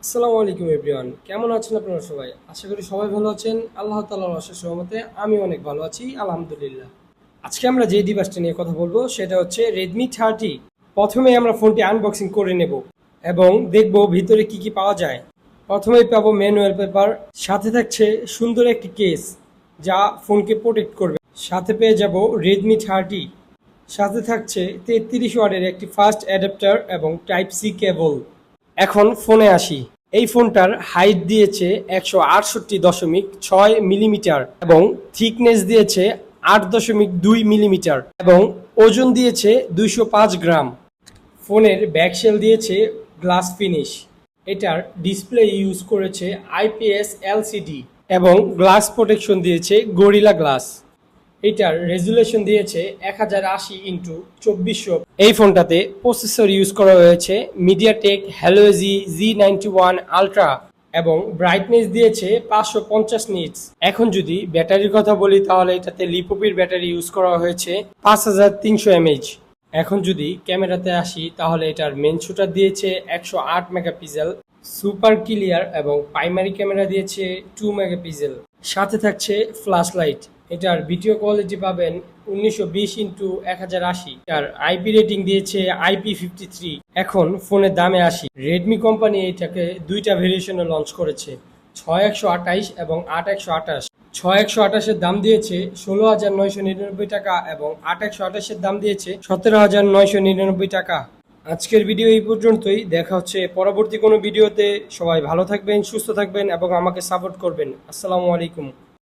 আসসালামু আলাইকুম এভরিওয়ান, কেমন আছেন আপনারা সবাই? আশা করি সবাই ভালো আছেন। আল্লাহ তাআলার অশেষ রহমতে আমি অনেক ভালো আছি, আলহামদুলিল্লাহ। আজকে আমরা যে ডিভাইসটা নিয়ে কথা বলবো সেটা হচ্ছে রেডমি 30। প্রথমে আমরা ফোনটি আনবক্সিং করে নেব এবং দেখব ভিতরে কি কি পাওয়া যায়। প্রথমেই পাবো ম্যানুয়াল পেপার, সাথে থাকছে সুন্দর একটি কেস যা ফোনকে প্রোটেক্ট করবে। সাথে পেয়ে যাব রেডমি 30, সাথে থাকছে 33 ওয়াটের একটি ফাস্ট অ্যাডাপ্টার এবং টাইপ সি কেবল। এখন ফোনে আসি। এই ফোনটার হাইট দিয়েছে 168.6 মিলিমিটার এবং থিকনেস দিয়েছে 8.2 মিলিমিটার এবং ওজন দিয়েছে 205 গ্রাম। ফোনের ব্যাকশেল দিয়েছে গ্লাস ফিনিশ। এটার ডিসপ্লে ইউজ করেছে আইপিএস এলসিডি এবং গ্লাস প্রোটেকশন দিয়েছে গরিলা গ্লাস। এটার রেজুলেশন দিয়েছে 1080x2400। এই ফোনটাতে প্রসেসর ইউজ করা হয়েছে মিডিয়াটেক হেলোজি G91 আলট্রা এবং ব্রাইটনেস দিয়েছে 550 নিটস। এখন যদি ব্যাটারির কথা বলি তাহলে এটাতে লিপোপির ব্যাটারি ইউজ করা হয়েছে 5300 mAh। এখন যদি ক্যামেরাতে আসি তাহলে এটার মেন শুটার দিয়েছে 108 মেগাপিক্সেল সুপার ক্লিয়ার এবং প্রাইমারি ক্যামেরা দিয়েছে 2 মেগাপিক্সেল। সাথে থাকছে ফ্ল্যাশ লাইট। এটার ভিডিও কোয়ালিটি পাবেন 1920x1080। এটার আইপি রেটিং দিয়েছে IP53। এখন ফোনের দামে আসি। রেডমি কোম্পানি এটাকে দুইটা ভেরিয়েশনে লঞ্চ করেছে, 6128 এবং 8128। 6128 এর দাম দিয়েছে 16,999 টাকা এবং 8128 এর দাম দিয়েছে 17,999 টাকা। আজকের ভিডিও এই পর্যন্তই, দেখা হচ্ছে পরবর্তী কোনো ভিডিওতে। সবাই ভালো থাকবেন, সুস্থ থাকবেন এবং আমাকে সাপোর্ট করবেন। আসসালামু আলাইকুম।